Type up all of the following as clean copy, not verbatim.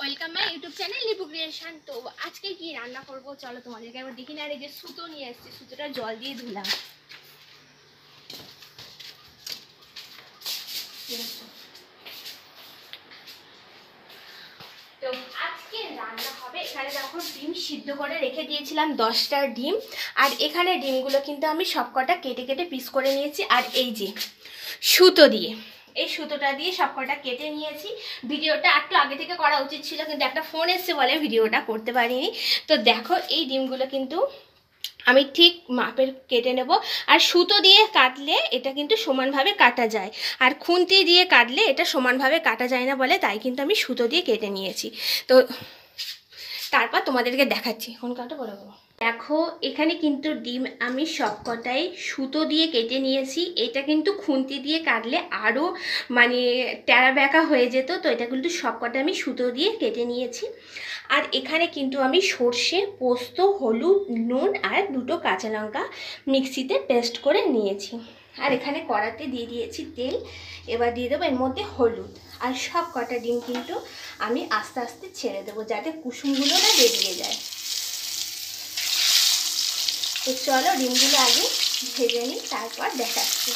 Welcome my YouTube channel Lipu creation. তো আজকে কি রান্না করব চলো তোমাদেরকে একবার দেখি না। আর এই যে সুতো নিয়ে এসেছি, সুতোটা জল দিয়ে ধুলাম। তো আজকে রান্না হবে, এখানে দেখো ডিম সিদ্ধ করে রেখে দিয়েছিলাম 10টা ডিম। আর এখানে ডিমগুলো কিন্তু আমি সবকটা কেটে কেটে পিস করে নিয়েছি। আর এই যে সুতো দিয়ে, এই সুতোটা দিয়ে সবকটা কেটে নিয়েছি। ভিডিওটা একটু আগে থেকে করা উচিত ছিল, কিন্তু একটা ফোন এসছে বলে ভিডিওটা করতে পারিনি। তো দেখো এই ডিমগুলো কিন্তু আমি ঠিক মাপের কেটে নেব। আর সুতো দিয়ে কাটলে এটা কিন্তু সমানভাবে কাটা যায়, আর খুন্তি দিয়ে কাটলে এটা সমানভাবে কাটা যায় না বলে তাই কিন্তু আমি সুতো দিয়ে কেটে নিয়েছি। তো তারপর তোমাদেরকে দেখাচ্ছি কোন কাটা বলে বলো। দেখো এখানে কিন্তু ডিম আমি সবকটাই সুতো দিয়ে কেটে নিয়েছি। এটা কিন্তু খুন্তি দিয়ে কাটলে আরও মানে ট্যাড়া ব্যাকা হয়ে যেত, তো এটা কিন্তু সবকটা আমি সুতো দিয়ে কেটে নিয়েছি। আর এখানে কিন্তু আমি সর্ষে, পোস্ত, হলুদ, নুন আর 2টো কাঁচা লঙ্কা মিক্সিতে পেস্ট করে নিয়েছি। আর এখানে কড়াতে দিয়ে দিয়েছি তেল। এবার দিয়ে দেবো এর মধ্যে হলুদ। আর সব কটা ডিম কিন্তু আমি আস্তে আস্তে ছেড়ে দেবো যাতে কুসুমগুলো না বেরিয়ে যায়। তো চলো ডিমগুলো আগে ভেজে নিই, তারপর দেখাচ্ছি।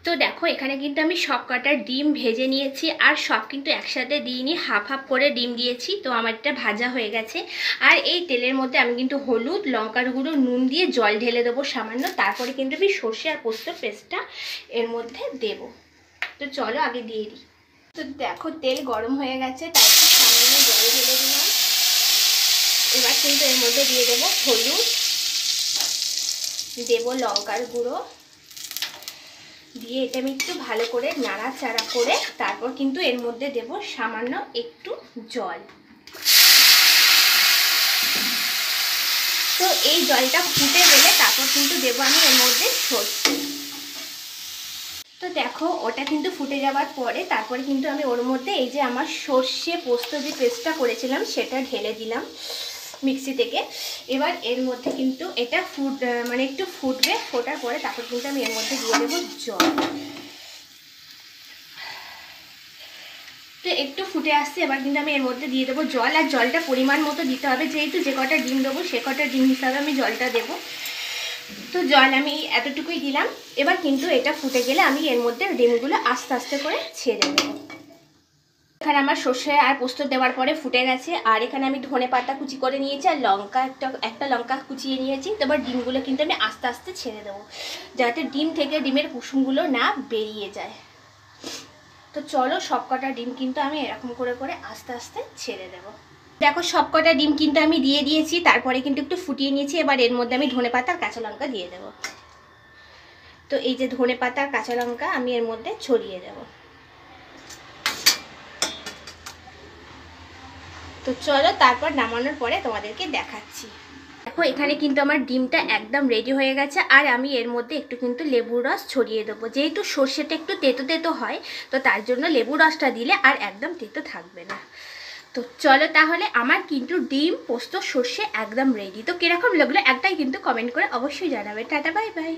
তো দেখো এখানে কিন্তু আমি সব কটা ডিম ভেজে নিয়েছি, আর সব কিন্তু একসাথে দিইনি, হাফ হাফ করে ডিম দিয়েছি। তো আমারটা ভাজা হয়ে গেছে। আর এই তেলের মধ্যে আমি কিন্তু হলুদ, লঙ্কার গুঁড়ো, নুন দিয়ে জল ঢেলে দেবো সামান্য। তারপরে কিন্তু আমি সর্ষে আর পোস্ত পেস্টটা এর মধ্যে দেব। তো চলো আগে দিয়ে দিই। তো দেখো তেল গরম হয়ে গেছে, তারপর সামান্য জল ঢেলে দিলাম। এবার কিন্তু এর মধ্যে দিয়ে দেবো হলুদ, দেবো লঙ্কার গুঁড়ো, দিয়ে এটা আমি একটু ভালো করে নাড়াচাড়া করে তারপর কিন্তু এর মধ্যে দেব সামান্য একটু জল। তো এই জলটা ফুটে গেলে তারপর কিন্তু দেবো আমি এর মধ্যে সর্ষে। তো দেখো ওটা কিন্তু ফুটে যাওয়ার পরে তারপরে কিন্তু আমি ওর মধ্যে এই যে আমার সর্ষে পোস্ত যে পেস্টটা করেছিলাম সেটা ঢেলে দিলাম মিক্সি থেকে। এবার এর মধ্যে কিন্তু এটা মানে একটু ফুটবে, ফোটার পরে তারপর কিন্তু আমি এর মধ্যে দিয়ে দেবো জল। তো একটু ফুটে আসছে, এবার কিন্তু আমি এর মধ্যে দিয়ে দেবো জল। আর জলটা পরিমাণ মতো দিতে হবে, যেহেতু যে কটা ডিম দেবো সে কটা ডিম হিসাবে আমি জলটা দেবো। তো জল আমি এতটুকুই দিলাম। এবার কিন্তু এটা ফুটে গেলে আমি এর মধ্যে ডিমগুলো আস্তে আস্তে করে ছেড়ে দেবো। এখানে আমার সর্ষে আর পোস্ত দেওয়ার পরে ফুটে গেছে। আর এখানে আমি ধনে পাতা কুচি করে নিয়েছি, আর লঙ্কা একটা লঙ্কা কুচিয়ে নিয়েছি। তো এবার ডিমগুলো কিন্তু আমি আস্তে আস্তে ছেড়ে দেবো যাতে ডিম থেকে ডিমের কুসুমগুলো না বেরিয়ে যায়। তো চলো সবকটা ডিম কিন্তু আমি এরকম করে করে আস্তে আস্তে ছেড়ে দেবো। দেখো সবকটা ডিম কিন্তু আমি দিয়ে দিয়েছি, তারপরে কিন্তু একটু ফুটিয়ে নিয়েছি। এবার এর মধ্যে আমি ধনে পাতা আর কাঁচা লঙ্কা দিয়ে দেবো। তো এই যে ধনে পাতা আর কাঁচা লঙ্কা আমি এর মধ্যে ছড়িয়ে দেবো। তো চলো তারপর নামানোর পরে তোমাদেরকে দেখাচ্ছি। দেখো এখানে কিন্তু আমার ডিমটা একদম রেডি হয়ে গেছে। আর আমি এর মধ্যে একটু কিন্তু লেবুর রস ছড়িয়ে দেবো, যেহেতু সর্ষেটা একটু তেতো তেতো হয়, তো তার জন্য লেবুর রসটা দিলে আর একদম তেতো থাকবে না। তো চলো তাহলে আমার কিন্তু ডিম পোস্ত সর্ষে একদম রেডি। তো কীরকম লাগলো একটাই কিন্তু কমেন্ট করে অবশ্যই জানাবে। Tata bye bye.